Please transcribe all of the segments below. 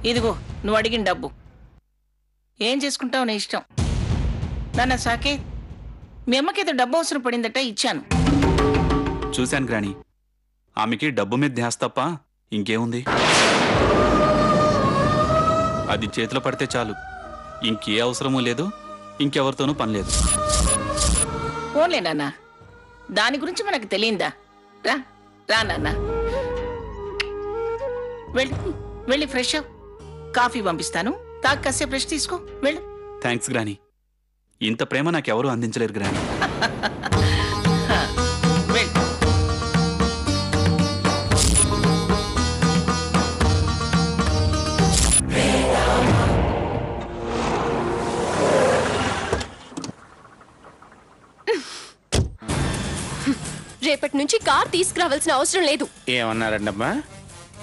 ఇదిగో నువ్వు అడిగిన డబ్బు. ఏం చేసుకుంటావు నీ ఇష్టం. నాన్న సాకేత్, మీ అమ్మకేదో డబ్బు అవసరం పడిందట, ఇచ్చాను. చూశాను గ్రాని, ఆమెకి డబ్బు మీద ధ్యాస తప్ప ఇంకేముంది. అది చేతిలో పడితే చాలు, ఇంకే అవసరమూ లేదు, ఇంకెవరితోనూ పని లేదు. పోన్లే నాన్న, దాని గురించి మనకు తెలియందా. రా రా నాన్న, వెళ్ళి ఫ్రెష్ అవ్. కాఫీ పంపిస్తాను, తాగి కాసేపు ఫ్రెష్ తీసుకో, వెళ్ళు. థ్యాంక్స్ గ్రాని, ఇంత ప్రేమ నాకెవరూ అందించలేరు గ్రాని. రేపటి నుంచి కార్ తీసుకురావాల్సిన అవసరం లేదు. ఏమన్నారండమ్మా?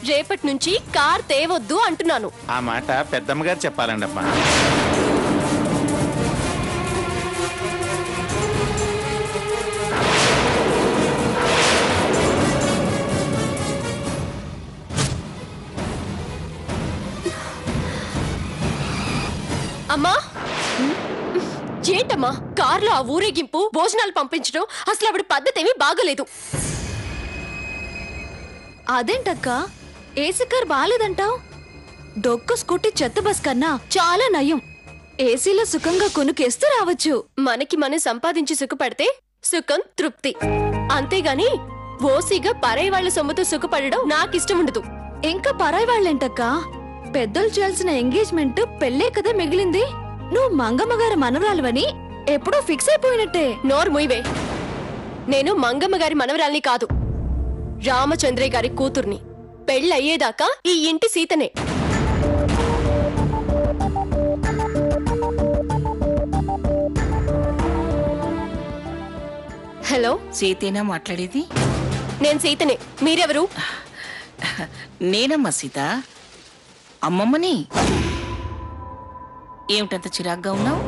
రేపటి నుంచి కార్ తేవద్దు అంటున్నాను. ఆ మాట పెద్దమ్మగారు చెప్పాలండమ్మా. అమ్మా, ఏంటమ్మా కార్లో ఆ ఊరేగింపు, భోజనాలు పంపించడం, అసలు ఆవిడ పద్ధతి ఏమీ బాగలేదు. అదేంటక్క, ఏసీ కార్ బాలేదంటావు? డొక్కు స్కూటీ చెత్త బస్ కన్నా చాలా నయం. ఏసీలో సుఖంగా కొనుకేస్తూ రావచ్చు. మనకి మనం సంపాదించి సుఖపడితే సుఖం తృప్తి, అంతేగాని ఓసీగా పరాయి వాళ్ల సొమ్ముతో సుఖపడడం నాకిష్టం ఉండదు. ఇంకా పరాయి వాళ్ళేంటక్క, పెద్దలు చేయాల్సిన ఎంగేజ్మెంట్ పెళ్ళే కదా మిగిలింది. నువ్వు మంగమ్మగారి మనవరాలువని ఎప్పుడో ఫిక్స్ అయిపోయినట్టే. నోరు ముయ్యవే. నేను మంగమ్మ గారి మనవరాల్ని కాదు, రామచంద్రయ్య గారి కూతుర్ని. పెళ్ళయ్యేదాకా ఈ ఇంటి సీతనే. హలో, సీతేనా మాట్లాడేది? నేను సీతనే. మీరెవరు? నేనమ్మా సీత, అమ్మమ్మని. ఏమిటంత చిరాగ్గా ఉన్నావు?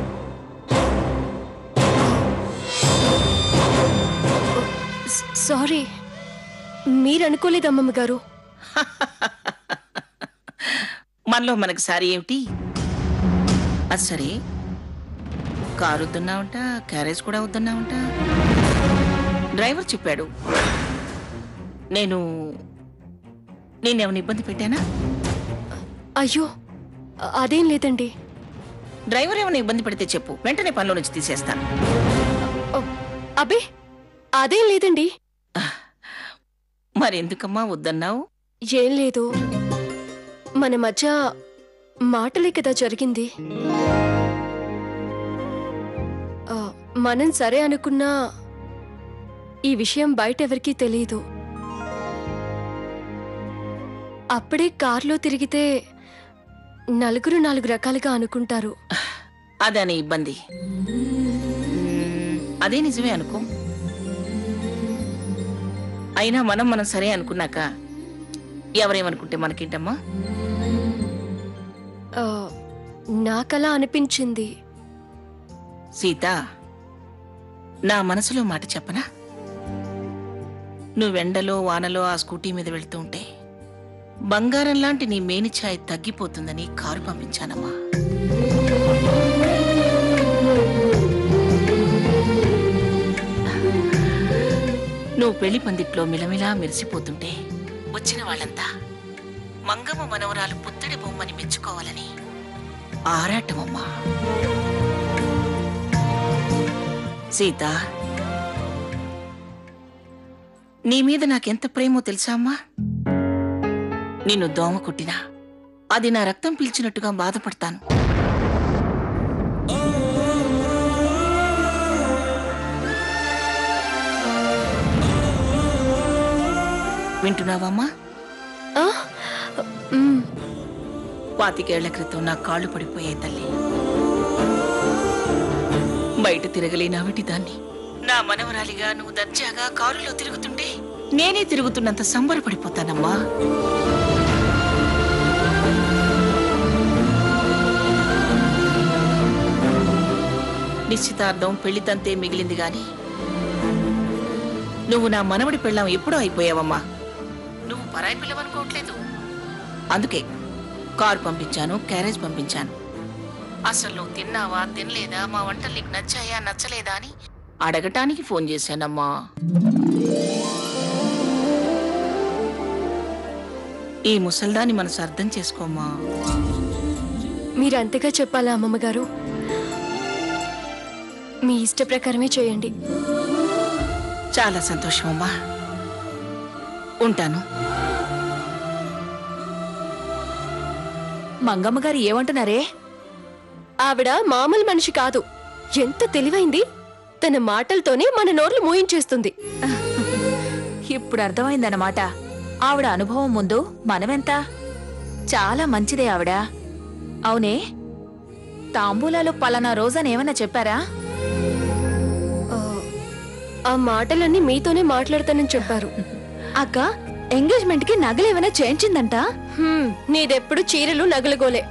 సారీ, మీరనుకోలేదు అమ్మమ్మ గారు. మనలో మనకు సారీ ఏమిటి? అది సరే, కారు వద్దన్నావంట, క్యారేజ్ కూడా వద్దన్నావంట. డ్రైవర్ చెప్పాడు. నేనేమైనా ఇబ్బంది పెట్టానా? అయ్యో, అదేం లేదండి. డ్రైవర్ ఏమైనా ఇబ్బంది పెడితే చెప్పు, వెంటనే పనిలో నుంచి తీసేస్తాను. అబ్బే, అదేం లేదండి. మరెందుకమ్మా వద్దన్నావు? ఏం లేదు, మన మధ్య మాటలే కదా జరిగింది. మనం సరే అనుకున్నా ఈ విషయం బయట ఎవరికీ తెలియదు. అప్పుడే కార్లో తిరిగితే నలుగురు నాలుగు రకాలుగా అనుకుంటారు. అదని ఇబ్బంది. అదే నిజమే అనుకో. అయినా మనం సరే అనుకున్నాక ఎవరేమనుకుంటే మనకేంటమ్మా? నాకలా అనిపించింది. సీత, నా మనసులో మాట చెప్పనా? నువ్వెండలో వానలో ఆ స్కూటీ మీద వెళ్తూ ఉంటే బంగారం లాంటి నీ మేనిఛాయ్ తగ్గిపోతుందని కారు పంపించానమ్మా. నువ్వు పెళ్లి పందిట్లో మిలమిలా మెరిసిపోతుంటే వచ్చిన వాళ్ళంతా మంగమ్మ మనవరాలు పుత్తడి బొమ్మని మెచ్చుకోవాలని ఆరాటమమ్మా. సీత, నీ మీద నాకెంత ప్రేమో తెలుసా అమ్మా? నిన్ను దోమ కుట్టినా అది నా రక్తం పీల్చినట్టుగా బాధపడతాను. వింటున్నావమ్మా? 25 ఏళ్ల క్రితం నా కాళ్ళు పడిపోయాయి తల్లి. బయట తిరగలేనావిటి దాన్ని. నా మనవరాలిగా నువ్వు దర్జాగా కారులో తిరుగుతుంటే నేనే తిరుగుతున్నంత సంబరపడిపోతానమ్మా. నిశ్చితార్థం పెళ్లి తంతే మిగిలింది గాని నువ్వు నా మనవడి పెళ్ళాం ఎప్పుడో అయిపోయావమ్మా. నువ్వు పరాయి పిల్లవనుకోవట్లేదు. అందుకే కారు పంపించాను, క్యారేజ్ పంపించాను. అసలు నువ్వు తిన్నావా, తినలేదా, మా వంటలు నీకు నచ్చాయా, నచ్చలేదా అని అడగటానికి ఫోన్ చేశానమ్మా. ఈ ముసల్దాన్ని మనసు అర్థం చేసుకోమ్మా. మీరు అంతగా చెప్పాలా అమ్మమ్మ గారు? మీ ఇష్ట ప్రకారమే చేయండి. చాలా సంతోషం అమ్మా. ఉంటాను. మంగమ్మ గారు ఏమంటున్నారే? ఆవిడ మామూలు మనిషి కాదు. ఎంత తెలివైంది! తన మాటలతోనే మన నోర్లు మూయించేస్తుంది. ఇప్పుడు అర్థమైందన్నమాట. ఆవిడ అనుభవం ముందు మనమెంత. చాలా మంచిదే ఆవిడ. అవునే, తాంబూలాలు పలానా రోజని ఏమన్నా చెప్పారా? ఆ మాటలన్నీ మీతోనే మాట్లాడతానని చెప్పారు. అక్క, ఎంగేజ్మెంట్ కి నగలేమైనా చేయించిందంట? నీదెప్పుడు చీరలు నగలగోలే.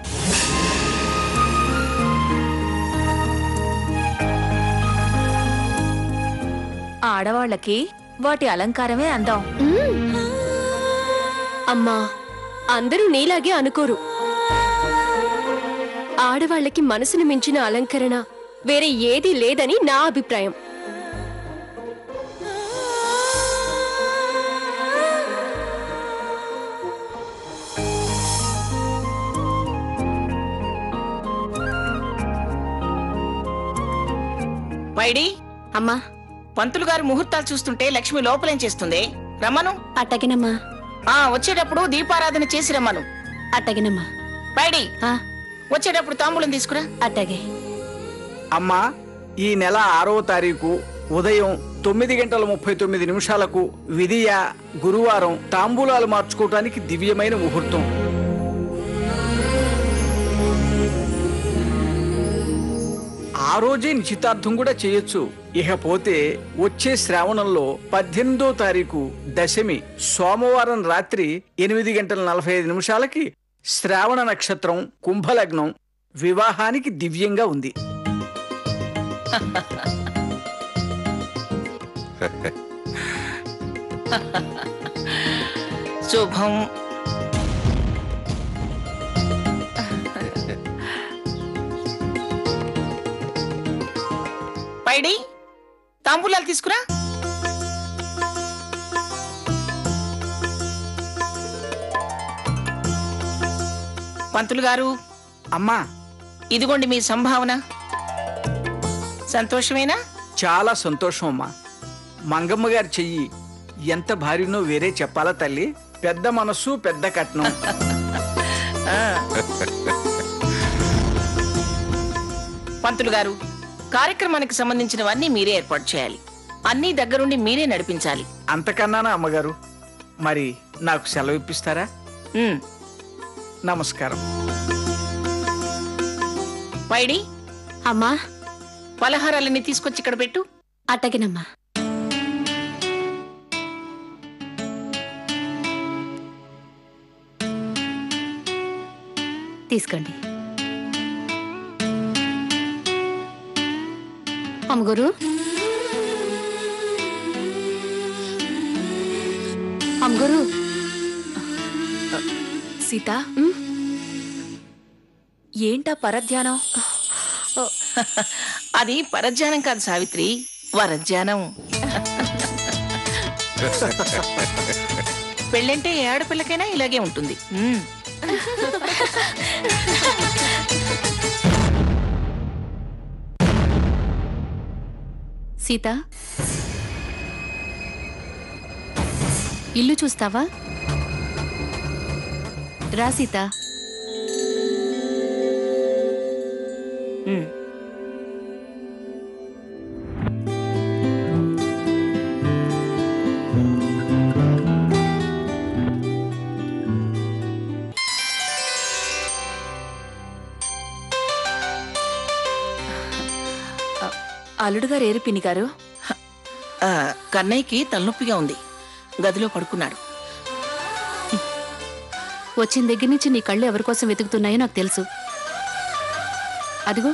ఆడవాళ్ళకి వాటి అలంకారమే అందం. అమ్మా, అందరూ నీలాగే అనుకోరు. ఆడవాళ్ళకి మనసును మించిన అలంకరణ వేరే ఏదీ లేదని నా అభిప్రాయం. పైడి అమ్మా, పంతులు గారి ముహూర్తాలు చూస్తుంటే లక్ష్మి లోపలేం చేస్తుంది? రమ్మను. అట్టగినమ్మా. వచ్చేటప్పుడు దీపారాధన చేసి రమ్మను. అట్టగినమ్మా. పైడి, వచ్చేటప్పుడు తాంబూలం తీసుకురా. అట్టగే. అమ్మా, ఈ నెల 6వ తారీఖు ఉదయం 9:39 విధియ గురువారం తాంబూలాలు మార్చుకోవటానికి దివ్యమైన ముహూర్తం. ఆ రోజే నిశ్చితార్థం కూడా చేయొచ్చు. ఇకపోతే వచ్చే శ్రావణంలో 18వ తారీఖు దశమి సోమవారం రాత్రి 8:45 శ్రావణ నక్షత్రం కుంభలగ్నం వివాహానికి దివ్యంగా ఉంది. శుభం. పైడి, తాంబూలాలు తీసుకురా. పంతులు గారు, అమ్మా, ఇదిగోండి మీ సంభావన. సంతోషమేనా? చాలా సంతోషం అమ్మా. మంగమ్మ గారి చెయ్యి ఎంత భారీనో వేరే చెప్పాలా తల్లి? పెద్ద మనస్సు, పెద్ద కట్నం. పంతులు గారు, కార్యక్రమానికి సంబంధించినవన్నీ మీరే ఏర్పాటు చేయాలి. అన్నీ దగ్గరుండి మీరే నడిపించాలి. అంతకన్నానా అమ్మగారు? మరి నాకు సెలవు ఇప్పిస్తారా? నమస్కారం. పైడి, అమ్మా, పలహారాలన్నీ తీసుకొచ్చి ఇక్కడ పెట్టు. అట్టగినమ్మా. తీసుకోండి. అమ్మగురు, అమ్మగురు. సీత, ఏంటా పరధ్యానం? అది పరధ్యానం కాదు సావిత్రి, వరధ్యానం. పెళ్ళంటే ఏ ఆడపిల్లకైనా ఇలాగే ఉంటుంది. సీత, ఇల్లు చూస్తావా? రా సీత. అల్లుడు గారు ఏరు పిన్ని గారు? కన్నయ్యకి తలనొప్పిగా ఉంది, గదిలో పడుకున్నాడు. వచ్చిన దగ్గర నుంచి నీ కళ్ళు ఎవరి కోసం వెతుకుతున్నాయో నాకు తెలుసు. అదిగో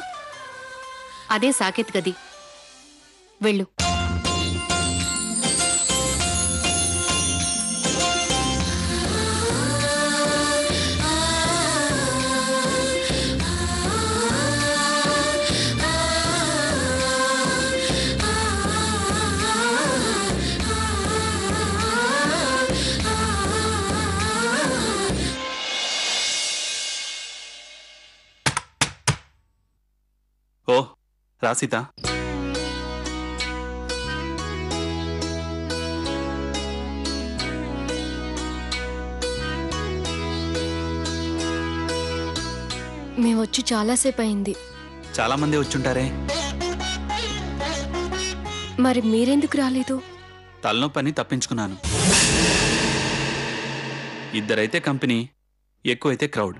అదే సాకేత్ గది. వెళ్ళు. రా సీత. మేము వచ్చి చాలాసేపు అయింది. చాలా మంది వచ్చుంటారే. మరి మీరెందుకు రాలేదు? తలనొప్పని తప్పించుకున్నాను. ఇద్దరైతే కంపెనీ, ఎక్కువైతే క్రౌడ్.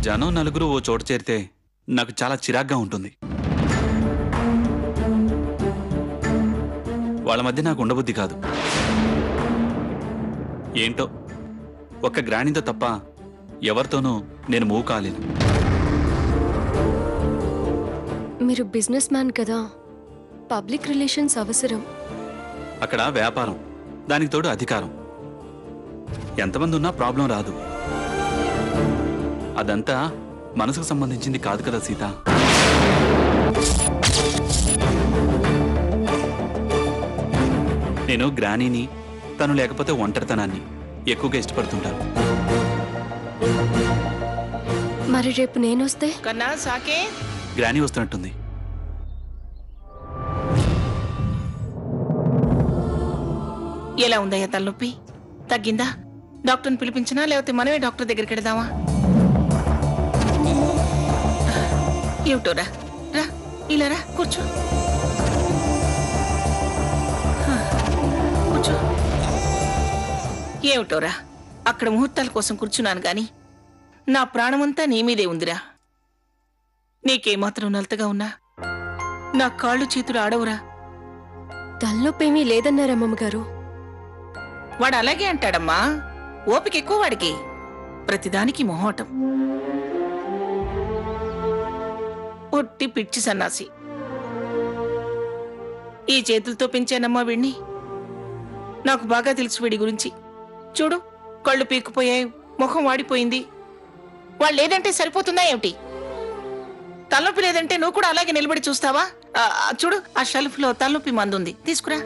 జనం నలుగురు ఓ చోట చేరితే నాకు చాలా చిరాగ్గా ఉంటుంది. వాళ్ళ మధ్య నాకు ఉండబుద్ధి కాదు. ఏంటో ఒక్క గ్రాణితో తప్ప ఎవరితోనూ నేను మూవ్ కాలేను. మీరు బిజినెస్ మ్యాన్ కదా, పబ్లిక్ రిలేషన్స్ అవసరం. అక్కడ వ్యాపారం, దానికి తోడు అధికారం. ఎంతమంది ఉన్నా ప్రాబ్లం రాదు. అదంతా మనసుకు సంబంధించింది కాదు కదా సీత. నేను గ్రానీని, తను లేకపోతే ఒంటరితనాన్ని ఎక్కువగా ఇష్టపడుతుంటాను. మరి రేపు నేనొస్తే? కన్నా సాకే గ్రానీ వస్తున్నట్టుంది. ఎలా ఉందయ్యా తలనొప్పి? తగ్గిందా? డాక్టర్ని పిలిపించినా లేకపోతే మనమే డాక్టర్ దగ్గరికి వెళదామా? ఏమిటోరా, రా ఇలా రా, కూర్చో కూర్చో. ఏమిటోరా, అక్కడ ముహూర్తాల కోసం కూర్చున్నాను గాని నా ప్రాణమంతా నీ మీదే ఉందిరా. నీకేమాత్రం నలతగా ఉన్నా నా కాళ్ళు చేతులు ఆడవురా. తలనొప్పేమీ లేదన్నారమ్మమ్మ గారు. వాడు అలాగే అంటాడమ్మా. ఓపిక ఎక్కువ వాడికి, ప్రతిదానికి మొహోటం. ఒట్టి పిచ్చి సన్నాసి. ఈ చేతులతో పెంచానమ్మా వీడిని. నాకు బాగా తెలుసు వీడి గురించి. చూడు, కళ్ళు పీక్కుపోయాయి, ముఖం వాడిపోయింది. వాళ్ళు లేదంటే సరిపోతుందా ఏమిటి? తలనొప్పి లేదంటే నువ్వు కూడా అలాగే నిలబడి చూస్తావా? చూడు, ఆ షెల్ఫ్ లో తలనొప్పి మందుంది, తీసుకురా.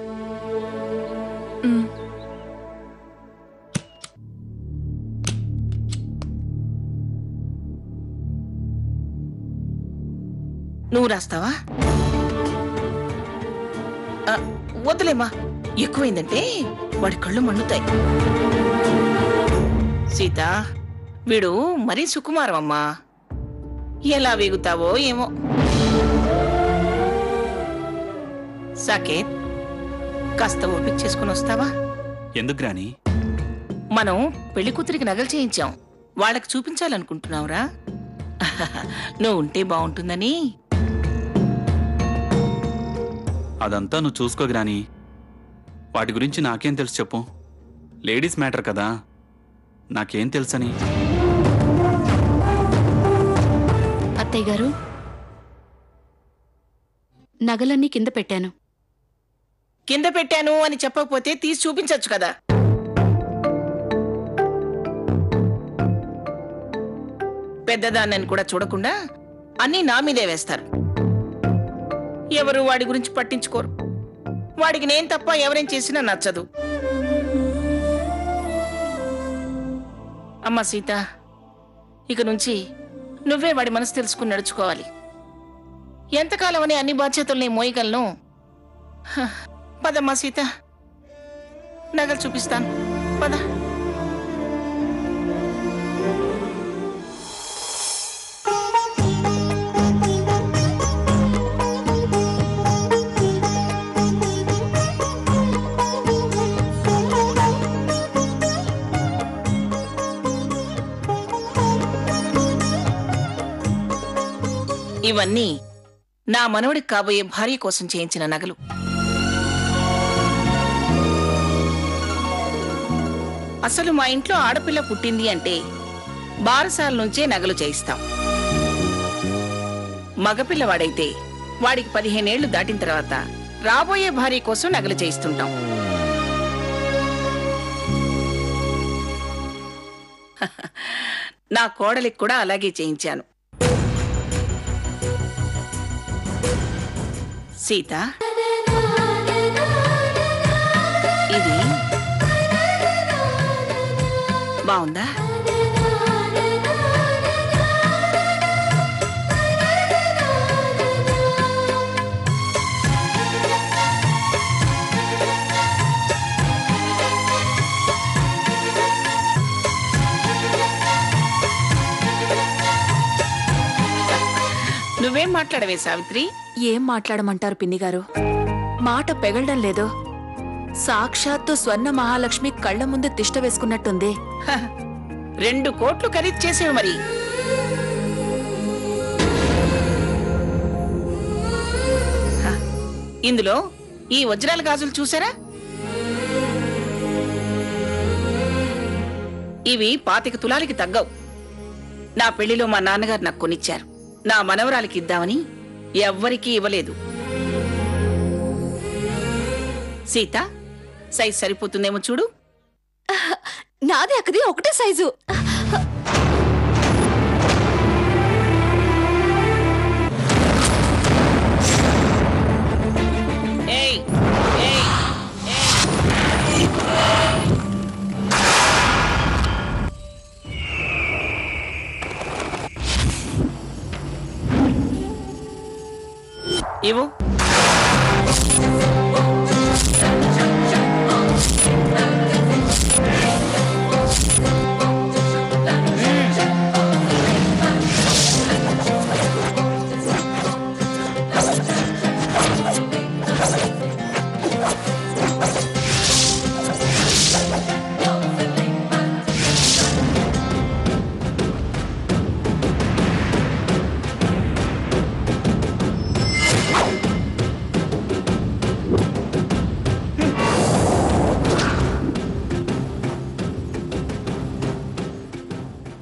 నువ్వు రాస్తావా? వద్దులేమ్మా, ఎక్కువైందంటే వాడి కళ్ళు మండుతాయి. సీత, వీడు మరీ సుకుమారం అమ్మా. ఎలా వేగుతావో ఏమో. సాకేత్, కాస్త ఓపిక చేసుకుని వస్తావా? ఎందుకు గ్రానీ? మనం పెళ్లి కూతురికి నగలు చేయించాం, వాళ్ళకి చూపించాలనుకుంటున్నావురా. నువ్వు ఉంటే బాగుంటుందని. అదంతా నువ్వు చూసుకో గ్రానీ. వాటి గురించి నాకేం తెలుసు చెప్పు. లేడీస్ మ్యాటర్ కదా, నాకేం తెలుసని. అత్తయ్య గారు, నగలన్నీ కింద పెట్టాను. కింద పెట్టాను అని చెప్పకపోతే తీసి చూపించచ్చు కదా. పెద్దదాన్నని కూడా చూడకుండా అన్నీ నా మీదే వేస్తారు. ఎవరు వాడి గురించి పట్టించుకోరు. వాడికి నేను తప్ప ఎవరేం చేసినా నచ్చదు. అమ్మా సీత, ఇక నుంచి నువ్వే వాడి మనసు తెలుసుకుని నడుచుకోవాలి. ఎంతకాలం అని అన్ని బాధ్యతల్ని మోయగలను? పదమ్మా సీత, నగలు చూపిస్తాను, పద. ఇవన్నీ నా మనవడికి కాబోయే భార్య కోసం చేయించిన నగలు. అసలు మా ఇంట్లో ఆడపిల్ల పుట్టింది అంటే బారసాల నుంచే నగలు చేయిస్తాం. మగపిల్లవాడైతే వాడికి 15 ఏళ్లు దాటిన తర్వాత రాబోయే భార్య కోసం నగలు చేయిస్తుంటాం. నా కోడలికి కూడా అలాగే చేయించాను. సీత, ఇది బాగుందా? నువ్వేం మాట్లాడవే సావిత్రి? ఏం మాట్లాడమంటారు పిన్నిగారు? మాట పెగలడం లేదు. సాక్షాత్తు స్వర్ణ మహాలక్ష్మి కళ్ళ ముందు తిష్ట వేసుకున్నట్టుంది. 2 కోట్లు ఖరీదు చేసేవి మరి. హ, ఇందులో ఈ వజ్రాల గాజులు చూసారా? ఇవి 25 తులాలకి తగ్గవు. నా పెళ్లిలో మా నాన్నగారు నాకు కొనిచ్చారు. నా మనవరాలికి ఇద్దామని ఎవ్వరికీ ఇవ్వలేదు. సీత, సైజ్ సరిపోతుందేమో చూడు. నాది అక్కది ఒకటే సైజు. ఏయ్, ఏయ్, ఇవ్వు.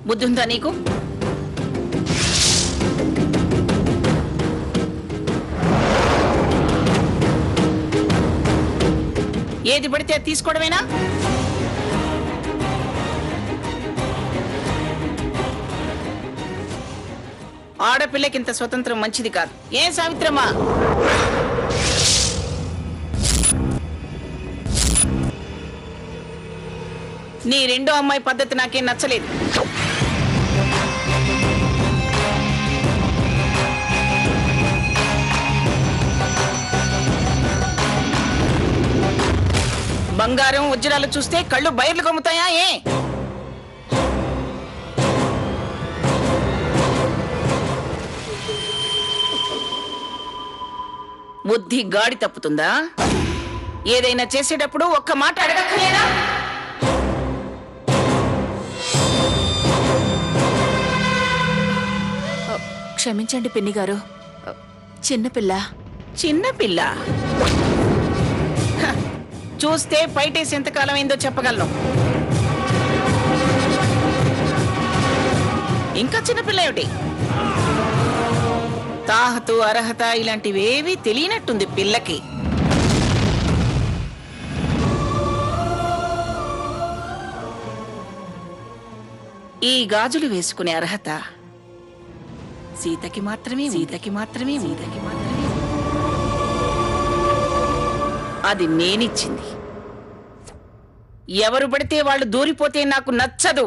బుద్ధుందా నీకు? ఏది పడితే అది తీసుకోవడమేనా? ఆడపిల్లకింత స్వతంత్రం మంచిది కాదు. ఏం సావిత్రమ్మా? నీ రెండో అమ్మాయి పద్ధతి నాకేం నచ్చలేదు. బంగారం వజ్రాలు చూస్తే కళ్ళు బయర్లు కమ్ముతాయా? ఏ బుద్ధి గాడి తప్పుతుందా? ఏదైనా చేసేటప్పుడు ఒక్క మాట అడగక్కర్లేదా? క్షమించండి పిన్నిగారు, చిన్నపిల్ల. చిన్నపిల్ల చూస్తే పైటేసి ఎంతకాలం అయిందో చెప్పగలను. ఇంకా చిన్నపిల్ల ఏమిటి? తాహతు అర్హత ఇలాంటివేవీ తెలియనట్టుంది పిల్లకి. ఈ గాజులు వేసుకునే అర్హత సీతకి మాత్రమే, సీతకి మాత్రమే, సీతకి మాత్రమే. అది నేనిచ్చింది. ఎవరు పడితే వాళ్ళు దూరిపోతే నాకు నచ్చదు.